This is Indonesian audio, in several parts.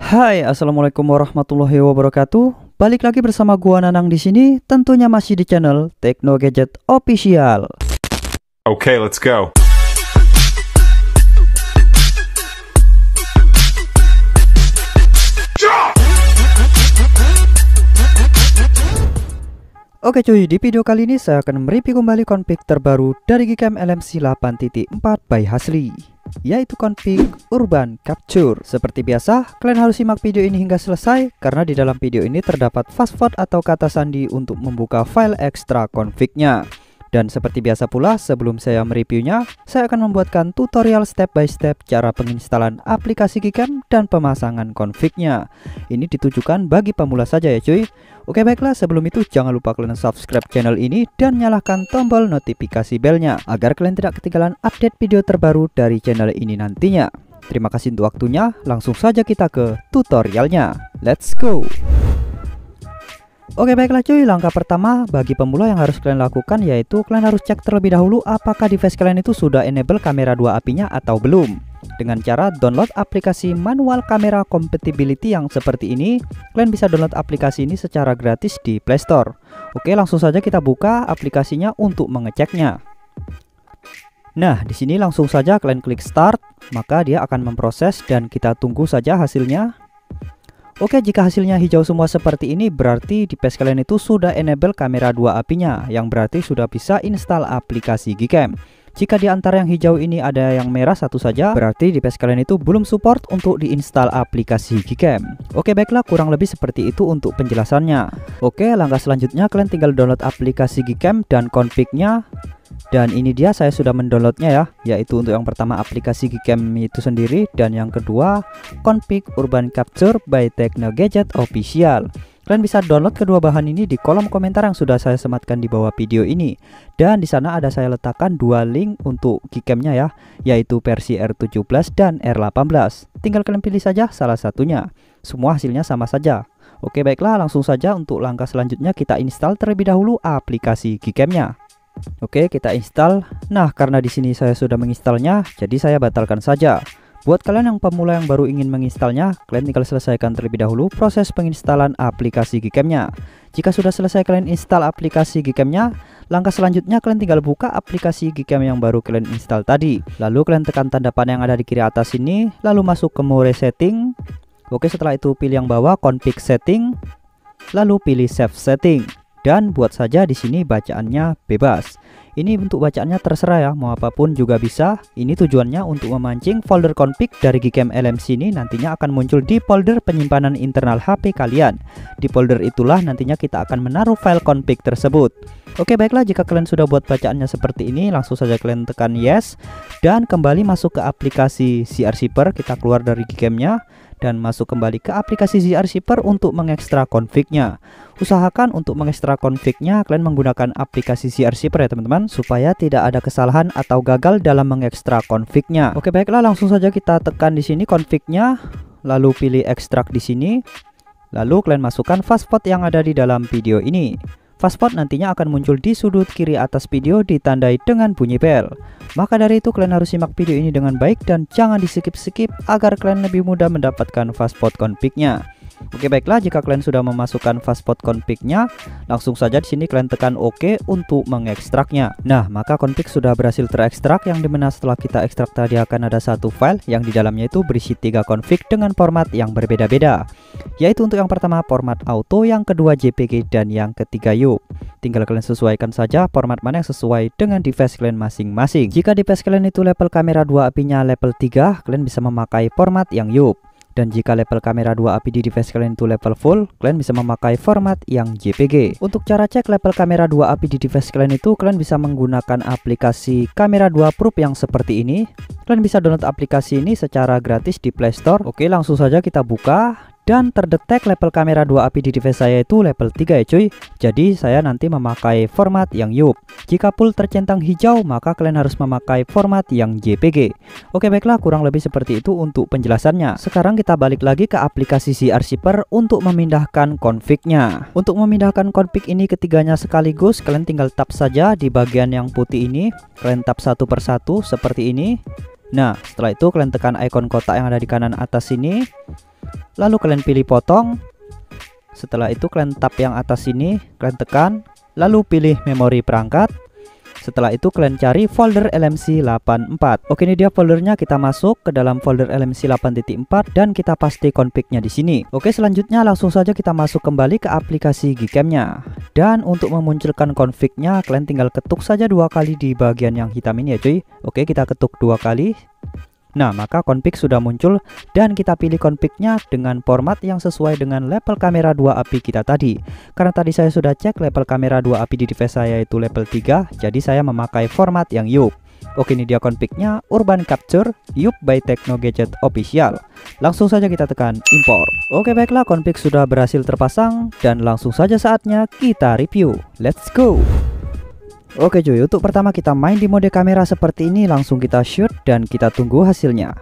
Hai, assalamualaikum warahmatullahi wabarakatuh. Balik lagi bersama gua Nanang di sini, tentunya masih di channel Tekno Gadget Official. Okay, let's go. Oke cuy, di video kali ini saya akan mereview kembali config terbaru dari Gcam LMC 8.4 by Hasli, yaitu config Urban Capture. Seperti biasa, kalian harus simak video ini hingga selesai karena di dalam video ini terdapat password atau kata sandi untuk membuka file ekstra config-nya. Dan seperti biasa pula, sebelum saya mereviewnya, saya akan membuatkan tutorial step by step cara penginstalan aplikasi Gcam dan pemasangan config-nya. Ini ditujukan bagi pemula saja ya cuy. Oke baiklah, sebelum itu jangan lupa kalian subscribe channel ini dan nyalakan tombol notifikasi belnya agar kalian tidak ketinggalan update video terbaru dari channel ini nantinya. Terima kasih untuk waktunya, langsung saja kita ke tutorialnya. Let's go! Oke baiklah cuy, langkah pertama bagi pemula yang harus kalian lakukan yaitu kalian harus cek terlebih dahulu apakah device kalian itu sudah enable kamera 2 API-nya atau belum. Dengan cara download aplikasi manual kamera compatibility yang seperti ini. Kalian bisa download aplikasi ini secara gratis di Play Store. Oke, langsung saja kita buka aplikasinya untuk mengeceknya. Nah, di sini langsung saja kalian klik start, maka dia akan memproses dan kita tunggu saja hasilnya. Oke, jika hasilnya hijau semua seperti ini, berarti device kalian itu sudah enable kamera 2 API-nya, yang berarti sudah bisa install aplikasi Gcam. Jika di antara yang hijau ini ada yang merah satu saja, berarti device kalian itu belum support untuk diinstal aplikasi Gcam. Oke baiklah, kurang lebih seperti itu untuk penjelasannya. Oke, langkah selanjutnya kalian tinggal download aplikasi Gcam dan config-nya. Dan ini dia, saya sudah mendownloadnya ya, yaitu untuk yang pertama aplikasi Gcam itu sendiri, dan yang kedua config Urban Capture by Tekno Gadget Official. Kalian bisa download kedua bahan ini di kolom komentar yang sudah saya sematkan di bawah video ini. Dan di sana ada saya letakkan dua link untuk Gcam-nya ya, yaitu versi R17 dan R18. Tinggal kalian pilih saja salah satunya. Semua hasilnya sama saja. Oke baiklah, langsung saja untuk langkah selanjutnya kita install terlebih dahulu aplikasi Gcam-nya. Oke, kita install. Nah, karena di sini saya sudah menginstalnya, jadi saya batalkan saja. Buat kalian yang pemula yang baru ingin menginstalnya, kalian tinggal selesaikan terlebih dahulu proses penginstalan aplikasi Gcam-nya. Jika sudah selesai kalian install aplikasi Gcam-nya, langkah selanjutnya kalian tinggal buka aplikasi Gcam yang baru kalian install tadi. Lalu kalian tekan tanda panah yang ada di kiri atas ini, lalu masuk ke More Setting. Oke, setelah itu pilih yang bawah Config Setting, lalu pilih Save Setting. Dan buat saja di sini bacaannya bebas. Ini bentuk bacaannya terserah ya, mau apapun juga bisa. Ini tujuannya untuk memancing folder config dari Gcam LMC ini nantinya akan muncul di folder penyimpanan internal HP kalian. Di folder itulah nantinya kita akan menaruh file config tersebut. Oke baiklah, jika kalian sudah buat bacaannya seperti ini, langsung saja kalian tekan yes. Dan kembali masuk ke aplikasi ZR Shipper, kita keluar dari Gcam-nya dan masuk kembali ke aplikasi ZR Shipper untuk mengekstrak config-nya. Usahakan untuk mengekstrak config-nya kalian menggunakan aplikasi ZR Shipper ya teman-teman, supaya tidak ada kesalahan atau gagal dalam mengekstrak config-nya. Oke baiklah, langsung saja kita tekan di sini config-nya, lalu pilih ekstrak di sini. Lalu kalian masukkan password yang ada di dalam video ini. Password nantinya akan muncul di sudut kiri atas video ditandai dengan bunyi bel. Maka dari itu kalian harus simak video ini dengan baik dan jangan di skip-skip agar kalian lebih mudah mendapatkan password config-nya. Oke baiklah, jika kalian sudah memasukkan password config-nya, langsung saja di sini kalian tekan OK untuk mengekstraknya. Nah, maka config sudah berhasil terekstrak, yang dimana setelah kita ekstrak tadi akan ada satu file yang di dalamnya itu berisi 3 config dengan format yang berbeda-beda. Yaitu untuk yang pertama format auto, yang kedua JPG, dan yang ketiga YUP. Tinggal kalian sesuaikan saja format mana yang sesuai dengan device kalian masing-masing. Jika device kalian itu level kamera 2 API-nya level 3, kalian bisa memakai format yang YUP. Dan jika level kamera 2 API di device kalian itu level full, kalian bisa memakai format yang JPG. Untuk cara cek level kamera 2 API di device kalian itu, kalian bisa menggunakan aplikasi Kamera 2 Pro yang seperti ini. Kalian bisa download aplikasi ini secara gratis di Play Store. Oke, langsung saja kita buka. Dan terdetek level kamera 2 API di device saya itu level 3 ya cuy. Jadi saya nanti memakai format yang YUP. Jika full tercentang hijau, maka kalian harus memakai format yang JPG. Oke baiklah, kurang lebih seperti itu untuk penjelasannya. Sekarang kita balik lagi ke aplikasi ZR Shipper untuk memindahkan config-nya. Untuk memindahkan config ini ketiganya sekaligus, kalian tinggal tap saja di bagian yang putih ini. Kalian tap satu persatu seperti ini. Nah, setelah itu kalian tekan ikon kotak yang ada di kanan atas sini. lalu kalian pilih potong. Setelah itu kalian tap yang atas sini, kalian tekan, lalu pilih memori perangkat. Setelah itu kalian cari folder LMC 84. Oke, ini dia foldernya. Kita masuk ke dalam folder LMC 8.4 dan kita paste config-nya di sini. Oke, selanjutnya langsung saja kita masuk kembali ke aplikasi Gcam-nya. Dan untuk memunculkan config-nya, kalian tinggal ketuk saja 2 kali di bagian yang hitam ini ya cuy. Oke, kita ketuk 2 kali. Nah, maka config sudah muncul dan kita pilih config-nya dengan format yang sesuai dengan level kamera 2 API kita tadi. Karena tadi saya sudah cek level kamera 2 API di device saya itu level 3, jadi saya memakai format yang YUP. Oke, ini dia config-nya, Urban Capture YUP by Techno Gadget Official. Langsung saja kita tekan import. Oke, baiklah, config sudah berhasil terpasang dan langsung saja saatnya kita review. Let's go. Oke cuy, untuk pertama kita main di mode kamera seperti ini, langsung kita shoot dan kita tunggu hasilnya.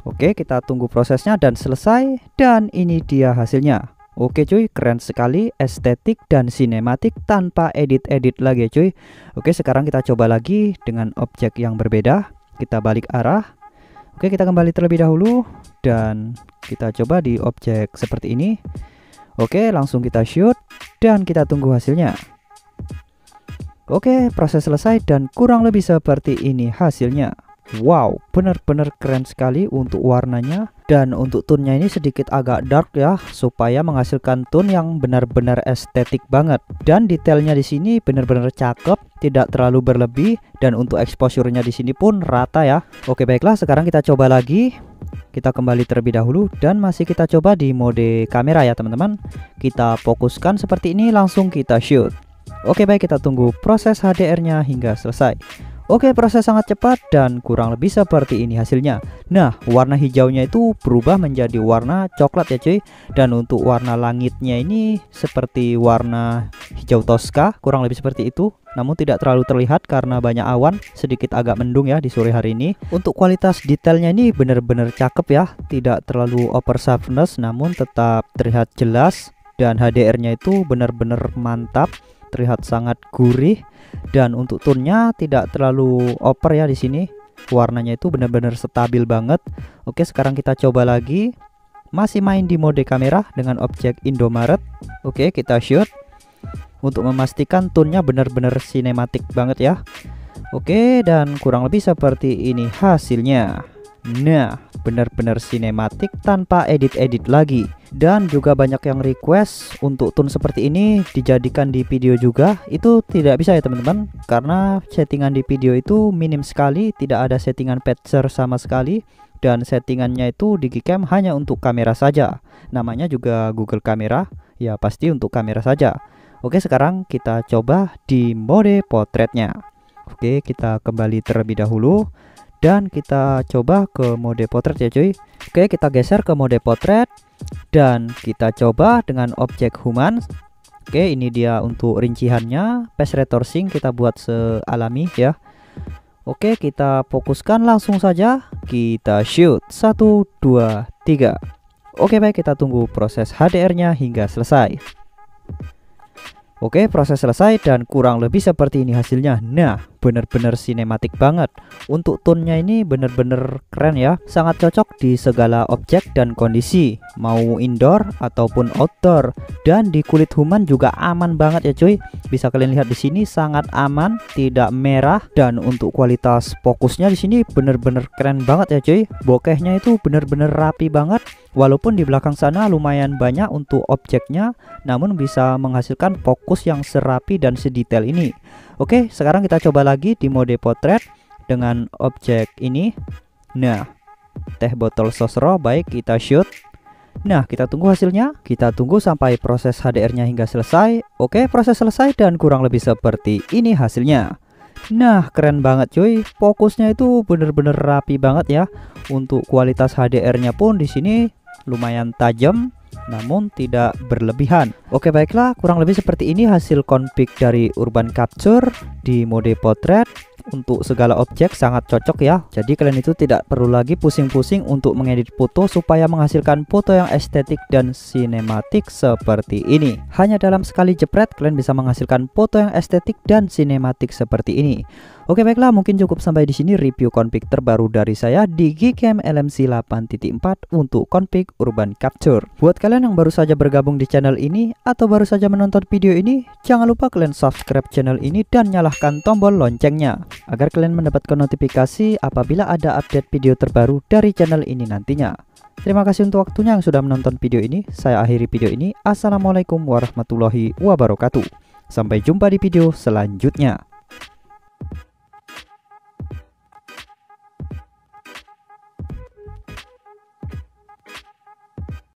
Oke, kita tunggu prosesnya dan selesai, dan ini dia hasilnya. Oke cuy, keren sekali, estetik dan sinematik tanpa edit-edit lagi cuy. Oke, sekarang kita coba lagi dengan objek yang berbeda. Kita balik arah. Oke, kita kembali terlebih dahulu dan kita coba di objek seperti ini. Oke, langsung kita shoot dan kita tunggu hasilnya. Oke, proses selesai dan kurang lebih seperti ini hasilnya. Wow, benar-benar keren sekali untuk warnanya. Dan untuk tone-nya ini sedikit agak dark ya, supaya menghasilkan tone yang benar-benar estetik banget. Dan detailnya di sini benar-benar cakep, tidak terlalu berlebih. Dan untuk exposure-nya di sini pun rata ya. Oke, baiklah, sekarang kita coba lagi. Kita kembali terlebih dahulu dan masih kita coba di mode kamera ya teman-teman. Kita fokuskan seperti ini, langsung kita shoot. Oke, baik, kita tunggu proses HDR-nya hingga selesai. Oke, proses sangat cepat dan kurang lebih seperti ini hasilnya. Nah, warna hijaunya itu berubah menjadi warna coklat ya cuy. Dan untuk warna langitnya ini seperti warna hijau toska, kurang lebih seperti itu. Namun tidak terlalu terlihat karena banyak awan, sedikit agak mendung ya di sore hari ini. Untuk kualitas detailnya ini benar-benar cakep ya, tidak terlalu over sharpness namun tetap terlihat jelas. Dan HDR-nya itu benar-benar mantap, terlihat sangat gurih. Dan untuk tone-nya tidak terlalu over ya di sini. Warnanya itu benar-benar stabil banget. Oke, sekarang kita coba lagi. Masih main di mode kamera dengan objek Indomaret. Oke, kita shoot untuk memastikan tone-nya benar-benar sinematik banget ya. Oke, dan kurang lebih seperti ini hasilnya. Nah, benar-benar sinematik tanpa edit-edit lagi. Dan juga banyak yang request untuk tone seperti ini dijadikan di video juga. Itu tidak bisa ya teman-teman, karena settingan di video itu minim sekali, tidak ada settingan patcher sama sekali. Dan settingannya itu di Gcam hanya untuk kamera saja. Namanya juga Google Kamera, ya pasti untuk kamera saja. Oke, sekarang kita coba di mode potretnya. Oke, kita kembali terlebih dahulu dan kita coba ke mode potret ya cuy. Oke, kita geser ke mode potret dan kita coba dengan objek human. Oke, ini dia untuk rinciannya. Face retorsing kita buat sealami ya. Oke, kita fokuskan langsung saja. Kita shoot 1, 2, 3. Oke, baik, kita tunggu proses HDR-nya hingga selesai. Oke, proses selesai dan kurang lebih seperti ini hasilnya. Nah, bener-bener sinematik banget. Untuk tone-nya ini bener-bener keren ya. Sangat cocok di segala objek dan kondisi, mau indoor ataupun outdoor. Dan di kulit human juga aman banget ya cuy. Bisa kalian lihat di sini sangat aman, tidak merah. Dan untuk kualitas fokusnya di sini bener-bener keren banget ya cuy. Bokehnya itu bener-bener rapi banget. Walaupun di belakang sana lumayan banyak untuk objeknya, namun bisa menghasilkan fokus yang serapi dan sedetail ini. Oke, sekarang kita coba lagi di mode potret dengan objek ini. Nah, teh botol sosro, baik, kita shoot. Nah, kita tunggu hasilnya. Kita tunggu sampai proses HDR-nya hingga selesai. Oke, proses selesai dan kurang lebih seperti ini hasilnya. Nah, keren banget cuy. Fokusnya itu bener-bener rapi banget ya. Untuk kualitas HDR-nya pun di sini lumayan tajam, namun tidak berlebihan. Oke, baiklah, kurang lebih seperti ini hasil config dari Urban Capture di mode potret. Untuk segala objek sangat cocok ya. Jadi kalian itu tidak perlu lagi pusing-pusing untuk mengedit foto supaya menghasilkan foto yang estetik dan sinematik seperti ini. Hanya dalam sekali jepret kalian bisa menghasilkan foto yang estetik dan sinematik seperti ini. Oke baiklah, mungkin cukup sampai di sini review config terbaru dari saya di Gcam LMC 8.4 untuk config Urban Capture. Buat kalian yang baru saja bergabung di channel ini atau baru saja menonton video ini, jangan lupa kalian subscribe channel ini dan nyalakan tombol loncengnya agar kalian mendapatkan notifikasi apabila ada update video terbaru dari channel ini nantinya. Terima kasih untuk waktunya yang sudah menonton video ini. Saya akhiri video ini. Assalamualaikum warahmatullahi wabarakatuh. Sampai jumpa di video selanjutnya.